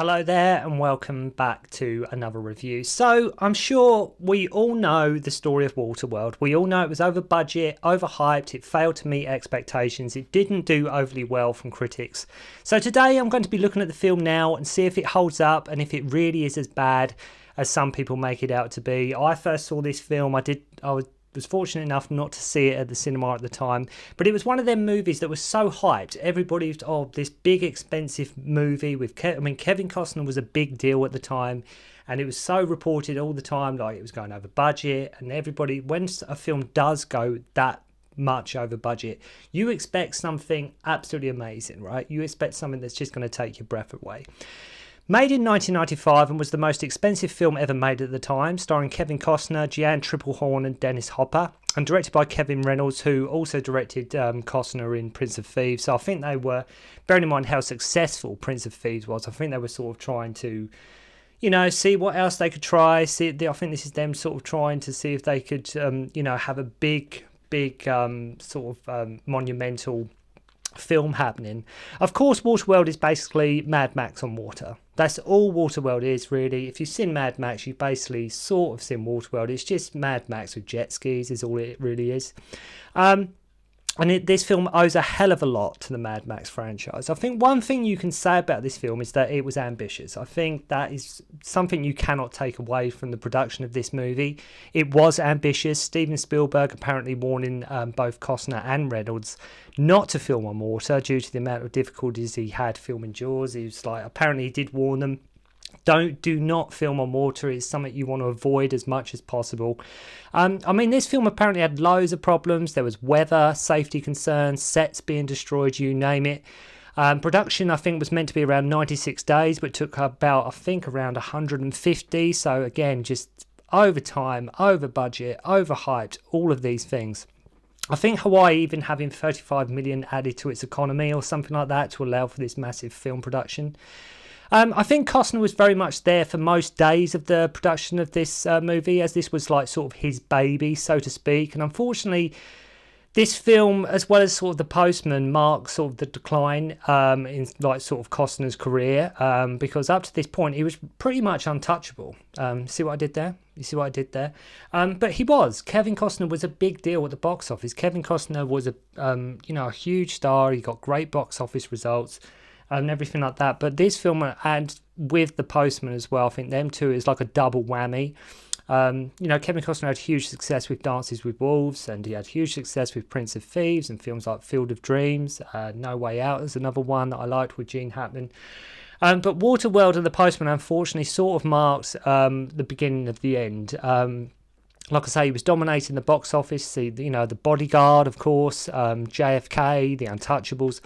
Hello there and welcome back to another review. So I'm sure we all know the story of Waterworld. We all know it was over budget, overhyped, it failed to meet expectations, it didn't do overly well from critics. So today I'm going to be looking at the film now and see if it holds up and if it really is as bad as some people make it out to be. I first saw this film, I was fortunate enough not to see it at the cinema at the time, but it was one of them movies that was so hyped. Everybody was, this big expensive movie with Kevin Costner was a big deal at the time, and it was so reported all the time, like it was going over budget, and everybody, when a film does go that much over budget, you expect something absolutely amazing, right? You expect something that's just going to take your breath away. Made in 1995 and was the most expensive film ever made at the time, starring Kevin Costner, Jeanne, Tripplehorn and Dennis Hopper, and directed by Kevin Reynolds, who also directed Costner in Prince of Thieves. So I think they were, bearing in mind how successful Prince of Thieves was, I think they were sort of trying to, see what else they could try. I think this is them sort of trying to see if they could, have a big monumental film happening. Of course, Waterworld is basically Mad Max on water. That's all Waterworld is, really. If you've seen Mad Max, you basically sort of seen Waterworld. It's just Mad Max with jet skis is all it really is. This film owes a hell of a lot to the Mad Max franchise. I think one thing you can say about this film is that it was ambitious. I think that is something you cannot take away from the production of this movie. It was ambitious. Steven Spielberg apparently warning both Costner and Reynolds not to film on water due to the amount of difficulties he had filming Jaws. He was like, apparently he did warn them, do not film on water. It's something you want to avoid as much as possible. This film apparently had loads of problems. There was weather, safety concerns, sets being destroyed, you name it. Production, I think, was meant to be around 96 days, but took about, around 150. So again, just over time, over budget, overhyped, all of these things. I think Hawaii even having 35 million added to its economy or something like that to allow for this massive film production. I think Costner was very much there for most days of the production of this movie, as this was like sort of his baby, so to speak. And unfortunately, this film, as well as sort of The Postman, marks sort of the decline in like sort of Costner's career, because up to this point he was pretty much untouchable. See what I did there? You see what I did there? But he was. Kevin Costner was a big deal at the box office. Kevin Costner was a huge star. He got great box office results and everything like that. But this film, and with The Postman as well, I think them two is like a double whammy. Kevin Costner had huge success with Dances with Wolves, and he had huge success with Prince of Thieves and films like Field of Dreams. No Way Out is another one that I liked with Jeanne. But Waterworld and The Postman, unfortunately, sort of marks the beginning of the end. Like I say, he was dominating the box office. The Bodyguard, of course, JFK, The Untouchables.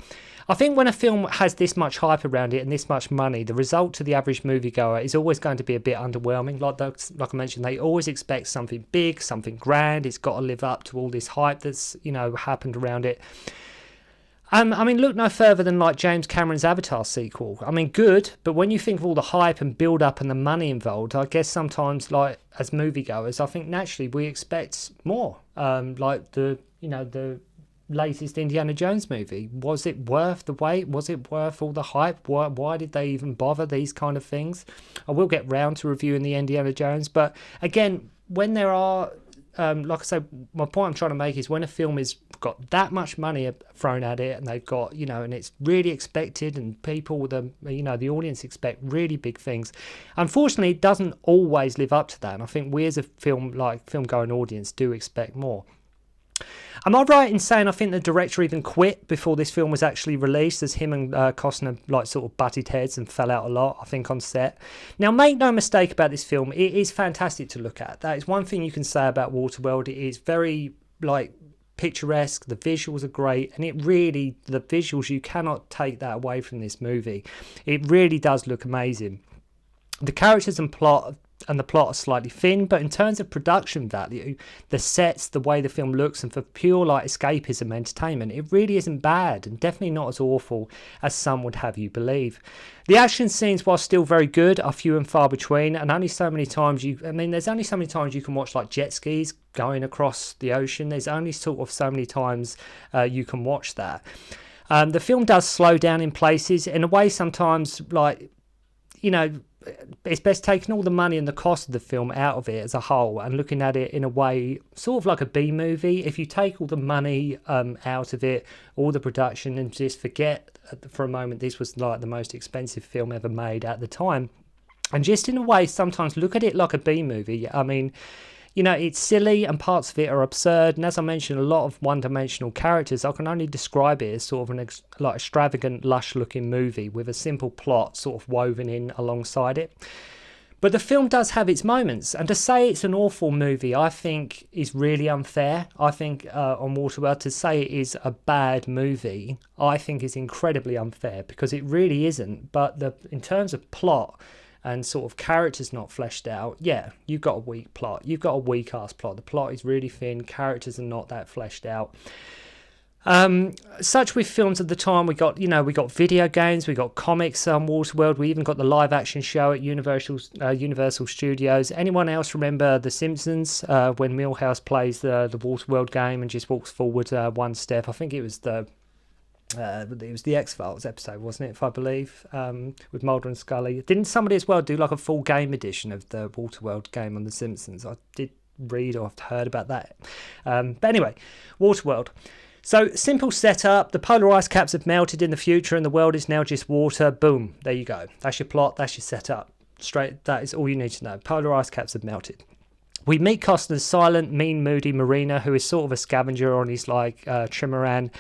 I think when a film has this much hype around it and this much money, the result to the average moviegoer is always going to be a bit underwhelming. Like I mentioned, they always expect something big, something grand. It's got to live up to all this hype that's happened around it. Look no further than like James Cameron's Avatar sequel. Good, but when you think of all the hype and build-up and the money involved, I guess sometimes, like as moviegoers, I think naturally we expect more. Like the latest Indiana Jones movie. Was it worth the wait? Was it worth all the hype? Why did they even bother these kind of things? I will get round to reviewing the Indiana Jones, but again, when there are like I say, my point I'm trying to make is when a film has got that much money thrown at it and they've got, and it's really expected and people, the audience expect really big things. Unfortunately, it doesn't always live up to that. And I think we as a film-going audience do expect more. Am I right in saying I think the director even quit before this film was actually released, as him and Costner sort of butted heads and fell out a lot, I think, on set? Now, make no mistake about this film, it is fantastic to look at. That is one thing you can say about Waterworld. It is very picturesque, the visuals are great, and the visuals, you cannot take that away from this movie. It really does look amazing. The characters and the plot are slightly thin, but in terms of production value, the sets, the way the film looks, and for pure escapism entertainment, it really isn't bad, and definitely not as awful as some would have you believe. The action scenes, while still very good, are few and far between, and only so many times there's only so many times you can watch jet skis going across the ocean. There's only sort of so many times you can watch that. The film does slow down in places in a way sometimes you know, it's best taking all the money and the cost of the film out of it as a whole and looking at it in a way sort of like a B movie. If you take all the money out of it, all the production, and just forget for a moment this was like the most expensive film ever made at the time, and just in a way sometimes look at it like a B movie. I mean, you know, it's silly and parts of it are absurd. And as I mentioned, a lot of one-dimensional characters. I can only describe it as sort of an like extravagant, lush-looking movie with a simple plot sort of woven in alongside it. But the film does have its moments. And to say it's an awful movie, I think is really unfair. I think on Waterworld, to say it is a bad movie, I think is incredibly unfair because it really isn't. But in terms of plot and sort of characters not fleshed out, yeah, you've got a weak plot. You've got a weak-ass plot. The plot is really thin. Characters are not that fleshed out. Such with films at the time, we got video games, we got comics on Waterworld, we even got the live-action show at Universal Studios. Anyone else remember The Simpsons, when Milhouse plays the Waterworld game and just walks forward one step? I think it was the X-Files episode, wasn't it, if I believe, with Mulder and Scully. Didn't somebody as well do like a full game edition of the Waterworld game on The Simpsons? I did read or I've heard about that. But anyway, Waterworld. So, simple setup. The polar ice caps have melted in the future and the world is now just water. Boom. There you go. That's your plot. That's your setup. Straight. That is all you need to know. Polar ice caps have melted. We meet Costner's silent, mean, moody Marina, who is sort of a scavenger on his trimaran.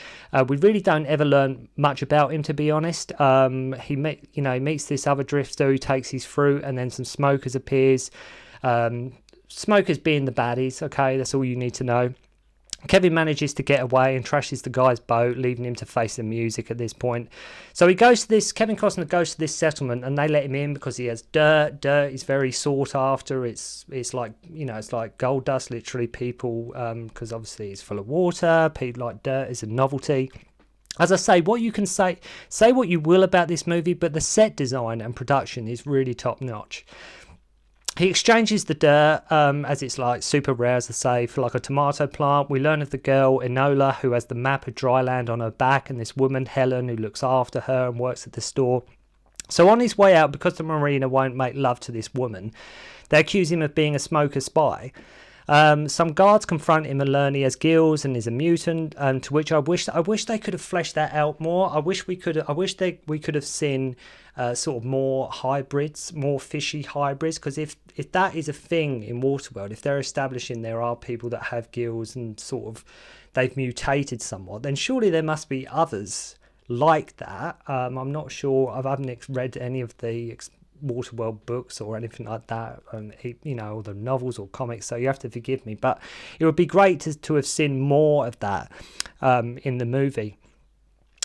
We really don't ever learn much about him, to be honest. He meets this other drifter who takes his fruit, and then some smokers appears. Smokers being the baddies. Okay, that's all you need to know. Kevin manages to get away and trashes the guy's boat, leaving him to face the music at this point. So Kevin Costner goes to this settlement and they let him in because he has dirt. Dirt is very sought after. It's like gold dust, literally, people, because obviously it's full of water. People like dirt is a novelty. As I say, what you can say what you will about this movie, but the set design and production is really top notch. He exchanges the dirt, as it's like super rare, as I say, for like a tomato plant. We learn of the girl, Enola, who has the map of dry land on her back, and this woman, Helen, who looks after her and works at the store. So on his way out, because the marina won't make love to this woman, they accuse him of being a smoker spy. Some guards confront him and learn he has gills and is a mutant, to which I wish they could have fleshed that out more. I wish we could have seen sort of more hybrids, more fishy hybrids, because if that is a thing in Waterworld, if they're establishing there are people that have gills and sort of they've mutated somewhat, then surely there must be others like that. I'm not sure. I haven't read any of the Waterworld books or anything like that, or the novels or comics, so you have to forgive me, but it would be great to have seen more of that in the movie.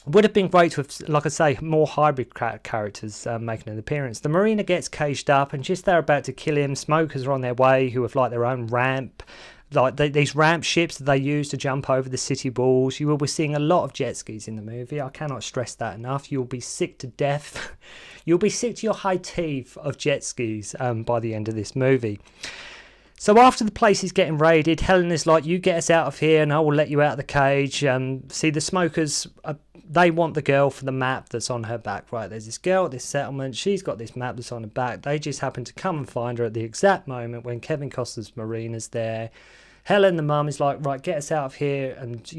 Would have been great to have, like I say, more hybrid characters making an appearance. The marina gets caged up and just they're about to kill him. Smokers are on their way who have like their own ramp, like these ramp ships that they use to jump over the city walls. You will be seeing a lot of jet skis in the movie. I cannot stress that enough. You'll be sick to death. You'll be sick to your high teeth of jet skis by the end of this movie. So after the place is getting raided, Helen is like, you get us out of here and I will let you out of the cage. See, the smokers, they want the girl for the map that's on her back, right? There's this girl at this settlement. She's got this map that's on her back. They just happen to come and find her at the exact moment when Kevin Costner's marina's there. Helen, the mum, is like, right, get us out of here and,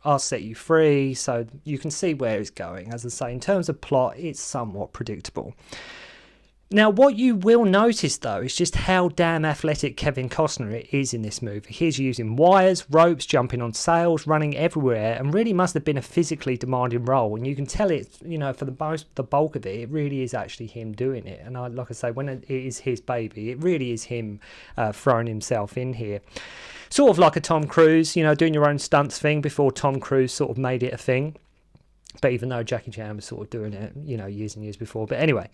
I'll set you free. So you can see where it's going. As I say, in terms of plot, it's somewhat predictable. Now, what you will notice, though, is just how damn athletic Kevin Costner is in this movie. He's using wires, ropes, jumping on sails, running everywhere, and really must have been a physically demanding role. And you can tell it, for the bulk of it, it really is actually him doing it. And like I say, when it is his baby, it really is him throwing himself in here. Sort of like a Tom Cruise, doing your own stunts thing before Tom Cruise sort of made it a thing. But even though Jackie Chan was sort of doing it, years and years before. But anyway,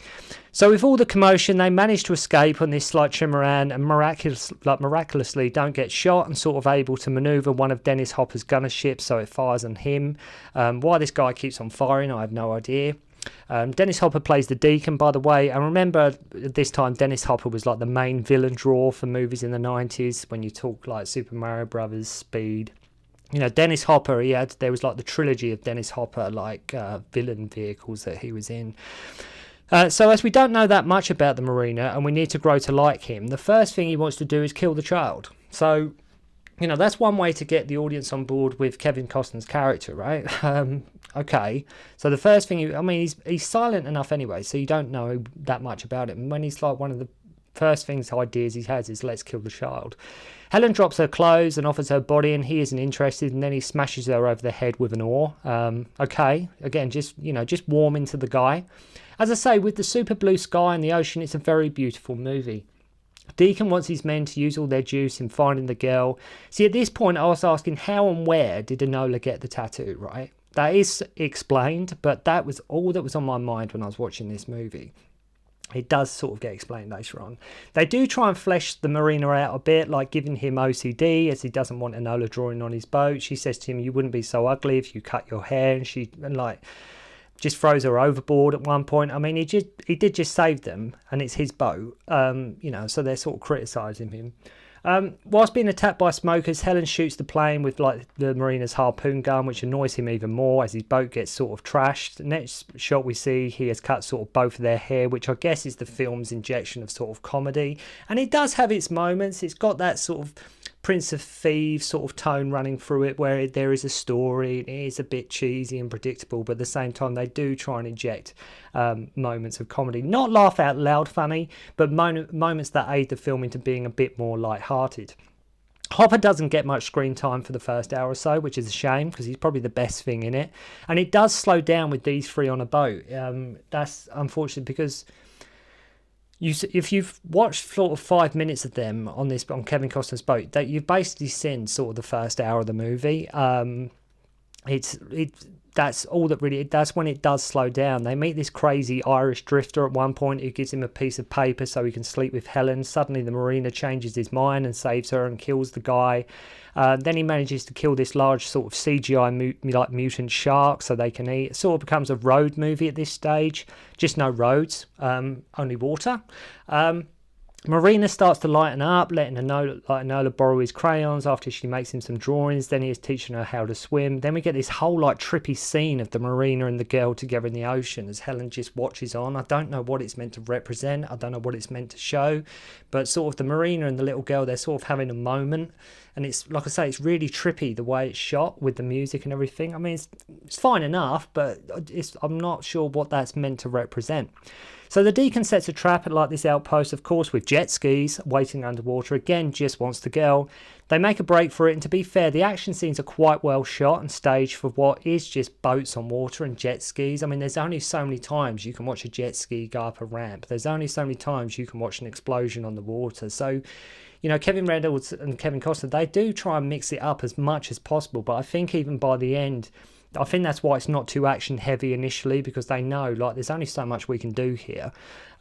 so with all the commotion, they manage to escape on this trimaran and miraculously don't get shot and sort of able to manoeuvre one of Dennis Hopper's gunner ships so it fires on him. Why this guy keeps on firing, I have no idea. Dennis Hopper plays the Deacon, by the way. And remember, at this time, Dennis Hopper was like the main villain draw for movies in the 90s when you talk like Super Mario Brothers, Speed. Dennis Hopper, there was like the trilogy of Dennis Hopper, villain vehicles that he was in. So as we don't know that much about the Marina and we need to grow to like him, the first thing he wants to do is kill the child. So, that's one way to get the audience on board with Kevin Costner's character, right? Okay. So the first thing, he's silent enough anyway, so you don't know that much about him. And when he's like, one of the first ideas he has is, let's kill the child. Helen drops her clothes and offers her body, and he isn't interested, and then he smashes her over the head with an oar. Okay, again, just warming to the guy. As I say, with the super blue sky and the ocean, it's a very beautiful movie. Deacon wants his men to use all their juice in finding the girl. See, at this point, I was asking how and where did Enola get the tattoo, right? That is explained, but that was all that was on my mind when I was watching this movie. It does sort of get explained later on. They do try and flesh the Marina out a bit, like giving him OCD as he doesn't want Enola drawing on his boat. She says to him, you wouldn't be so ugly if you cut your hair, and just throws her overboard at one point. He did just save them, and it's his boat, so they're sort of criticising him. Whilst being attacked by smokers, Helen shoots the plane with the Marina's harpoon gun, which annoys him even more as his boat gets sort of trashed. The next shot we see, he has cut sort of both of their hair, which I guess is the film's injection of sort of comedy. And it does have its moments. It's got that sort of Prince of Thieves sort of tone running through it, where there is a story. It is a bit cheesy and predictable, but at the same time they do try and inject moments of comedy, not laugh out loud funny, but moments that aid the film into being a bit more light-hearted. Hopper doesn't get much screen time for the first hour or so, which is a shame because he's probably the best thing in it, and it does slow down with these three on a boat. That's unfortunate because if you've watched sort of 5 minutes of them on Kevin Costner's boat, that you've basically seen sort of the first hour of the movie. That's all that really. That's when it does slow down. They meet this crazy Irish drifter at one point who gives him a piece of paper so he can sleep with Helen. Suddenly the Marina changes his mind and saves her and kills the guy. Then he manages to kill this large sort of CGI mutant shark so they can eat. It sort of becomes a road movie at this stage. Just no roads, only water. Marina starts to lighten up, letting Enola borrow his crayons after she makes him some drawings. Then he is teaching her how to swim. Then we get this whole trippy scene of the Marina and the girl together in the ocean as Helen just watches on. I don't know what it's meant to represent. I don't know what it's meant to show. But sort of the Marina and the little girl, they're sort of having a moment. And it's, like I say, it's really trippy the way it's shot with the music and everything. It's fine enough, but I'm not sure what that's meant to represent. So the Deacon sets a trap at this outpost, of course, with jet skis waiting underwater. Again, just wants the girl. They make a break for it, and to be fair, the action scenes are quite well shot and staged for what is just boats on water and jet skis. There's only so many times you can watch a jet ski go up a ramp. There's only so many times you can watch an explosion on the water. So, Kevin Reynolds and Kevin Costner, they do try and mix it up as much as possible, but I think even by the end, I think that's why it's not too action heavy initially, because they know there's only so much we can do here.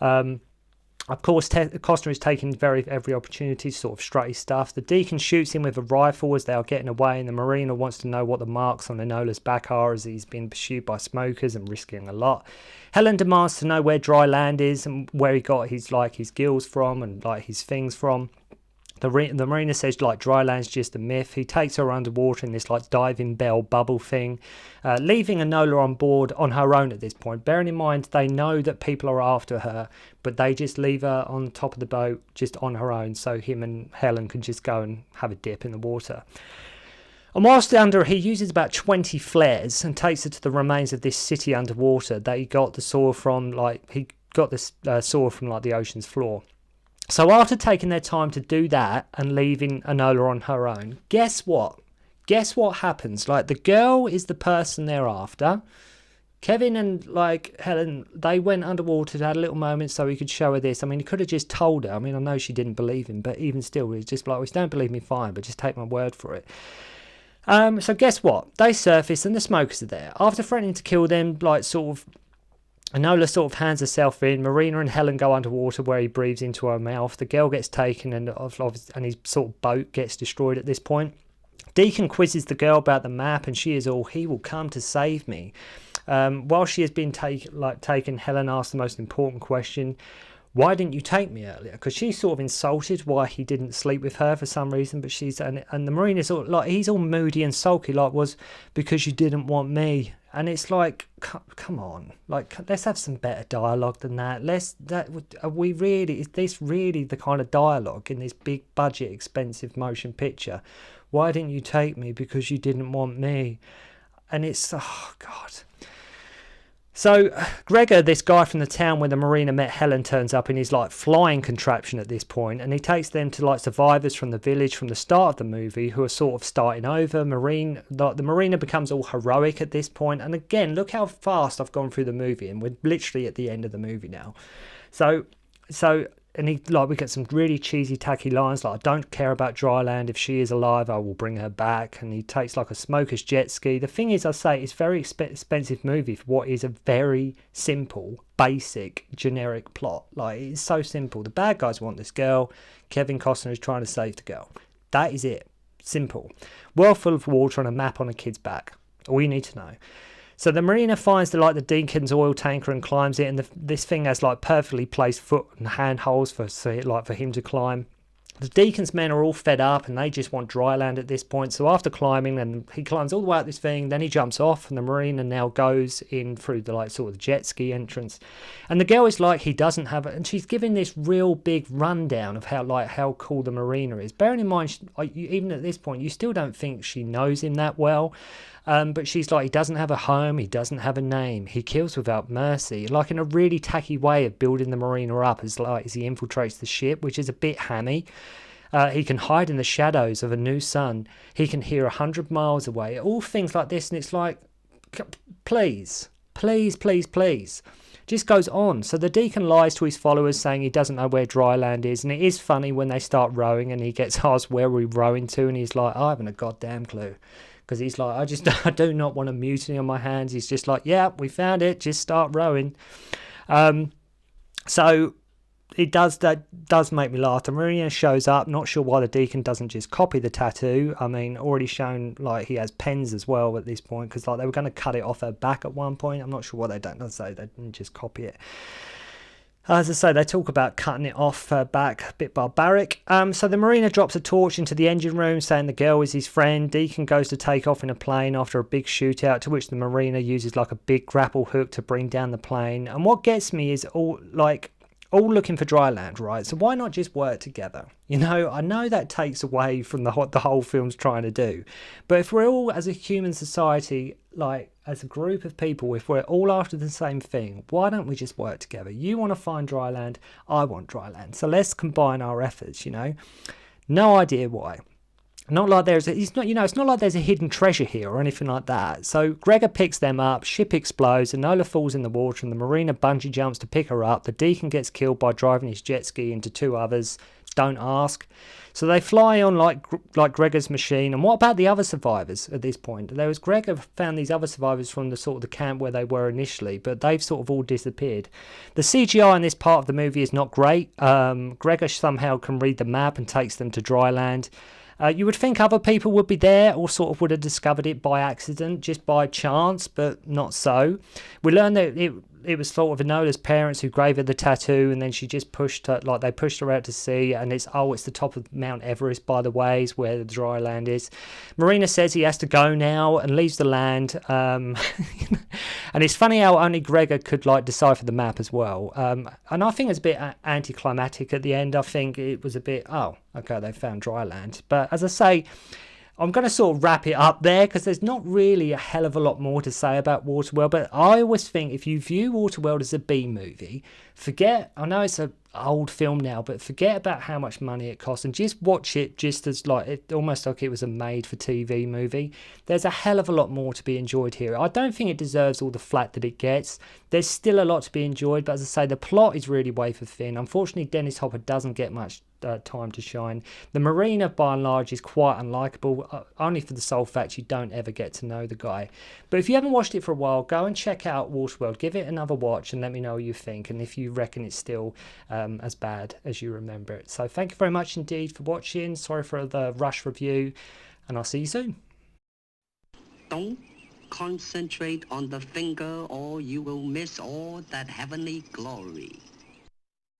Of course, Costner is taking every opportunity to sort of strut his stuff. The Deacon shoots him with a rifle as they are getting away, and the Marina wants to know what the marks on Enola's back are as he's been pursued by smokers and risking a lot. Helen demands to know where dry land is and where he got his gills from and his things from. The Marina says dry land's just a myth. He takes her underwater in this diving bell bubble thing, leaving Enola on board on her own at this point. Bearing in mind they know that people are after her, but they just leave her on top of the boat just on her own so him and Helen can just go and have a dip in the water. And whilst under, he uses about 20 flares and takes her to the remains of this city underwater that he got the soil from, the ocean's floor. So after taking their time to do that and leaving Enola on her own, guess what? Guess what happens? The girl is the person they're after. Kevin and Helen, they went underwater to have a little moment so he could show her this. He could have just told her. I know she didn't believe him, but even still, it's just well, don't believe me, fine, but just take my word for it. So guess what? They surface and the smokers are there. After threatening to kill them, Enola sort of hands herself in. Marina and Helen go underwater where he breathes into her mouth. The girl gets taken and his sort of boat gets destroyed at this point. Deacon quizzes the girl about the map and she is all, he will come to save me. While she has been taken, Helen asks the most important question. why didn't you take me earlier? Because she's sort of insulted why he didn't sleep with her for some reason, but and the Marina's all like, he's all moody and sulky, like, was because you didn't want me. And it's like, come on, like, let's have some better dialogue than that. Is this really the kind of dialogue in this big budget, expensive motion picture? Why didn't you take me? Because you didn't want me. And it's, oh God. So Gregor, this guy from the town where the Marina met Helen, turns up in his like flying contraption at this point, and he takes them to like survivors from the village from the start of the movie who are sort of starting over. The Marina becomes all heroic at this point, and again, look how fast I've gone through the movie, and we're literally at the end of the movie now. So and we get some really cheesy, tacky lines like, I don't care about Dryland. If she is alive, I will bring her back. And he takes like a smoker's jet ski. The thing is, I say, it's a very expensive movie for what is a very simple, basic, generic plot. Like, it's so simple. The bad guys want this girl. Kevin Costner is trying to save the girl. That is it. Simple. World full of water on a map on a kid's back. All you need to know. So the Marina finds the Deacon's oil tanker and climbs it, and this thing has like perfectly placed foot and handholds for him to climb. The Deacon's men are all fed up and they just want dry land at this point. So after climbing, and he climbs all the way up this thing, then he jumps off, and the Marina now goes in through the sort of jet ski entrance. And the girl is like, he doesn't have it, and she's giving this real big rundown of how cool the Marina is. Bearing in mind, even at this point, you still don't think she knows him that well. But she's like, he doesn't have a home, he doesn't have a name, he kills without mercy, like in a really tacky way of building the Marina up as he infiltrates the ship, which is a bit hammy. He can hide in the shadows of a new sun, he can hear 100 miles away, all things like this, and it's like, please. Just goes on. So the Deacon lies to his followers saying he doesn't know where dry land is, and it is funny when they start rowing and he gets asked where we're rowing to, and he's like, I haven't a goddamn clue. Because he's like, I do not want a mutiny on my hands. He's just like, yeah, we found it, just start rowing. So that does make me laugh. The Marina shows up, not sure why the Deacon doesn't just copy the tattoo. I mean, already shown like he has pens as well at this point, because like they were going to cut it off her back at one point. I'm not sure why they don't say they didn't just copy it. As I say, they talk about cutting it off back, a bit barbaric. So the Marina drops a torch into the engine room, saying the girl is his friend. Deacon goes to take off in a plane after a big shootout, to which the Marina uses like a big grapple hook to bring down the plane. And what gets me is all looking for dry land, right? So why not just work together? You know, I know that takes away from the whole film's trying to do. But if we're all, as a human society, like as a group of people, if we're all after the same thing, why don't we just work together? You want to find dry land, I want dry land. So let's combine our efforts, you know? No idea why. Not like it's not like there's a hidden treasure here or anything like that. So Gregor picks them up, ship explodes, Enola falls in the water, and the Marina bungee jumps to pick her up. The Deacon gets killed by driving his jet ski into two others. Don't ask. So they fly on like Gregor's machine. And what about the other survivors at this point? Gregor found these other survivors from the sort of the camp where they were initially, but they've sort of all disappeared. The CGI in this part of the movie is not great. Gregor somehow can read the map and takes them to dry land. You would think other people would be there or sort of would have discovered it by accident, just by chance, but not so. We learn that it was sort of Enola's parents who gave her the tattoo, and then she just they pushed her out to sea, and it's the top of Mount Everest, by the way, is where the dry land is. Marina says he has to go now and leaves the land. And it's funny how only Gregor could decipher the map as well. And I think it's a bit anticlimactic at the end. I think it was a bit, oh, okay, they found dry land. But as I say, I'm going to sort of wrap it up there because there's not really a hell of a lot more to say about Waterworld. But I always think if you view Waterworld as a B movie, I know it's an old film now, but forget about how much money it costs and just watch it just as almost like it was a made for TV movie. There's a hell of a lot more to be enjoyed here. I don't think it deserves all the flack that it gets. There's still a lot to be enjoyed, but as I say, the plot is really wafer thin. Unfortunately, Dennis Hopper doesn't get much time to shine. The Marina, by and large, is quite unlikable, only for the sole fact you don't ever get to know the guy. But if you haven't watched it for a while, go and check out Waterworld. Give it another watch and let me know what you think, and if you reckon it's still as bad as you remember it. So thank you very much indeed for watching. Sorry for the rush review, and I'll see you soon. Don't concentrate on the finger or you will miss all that heavenly glory.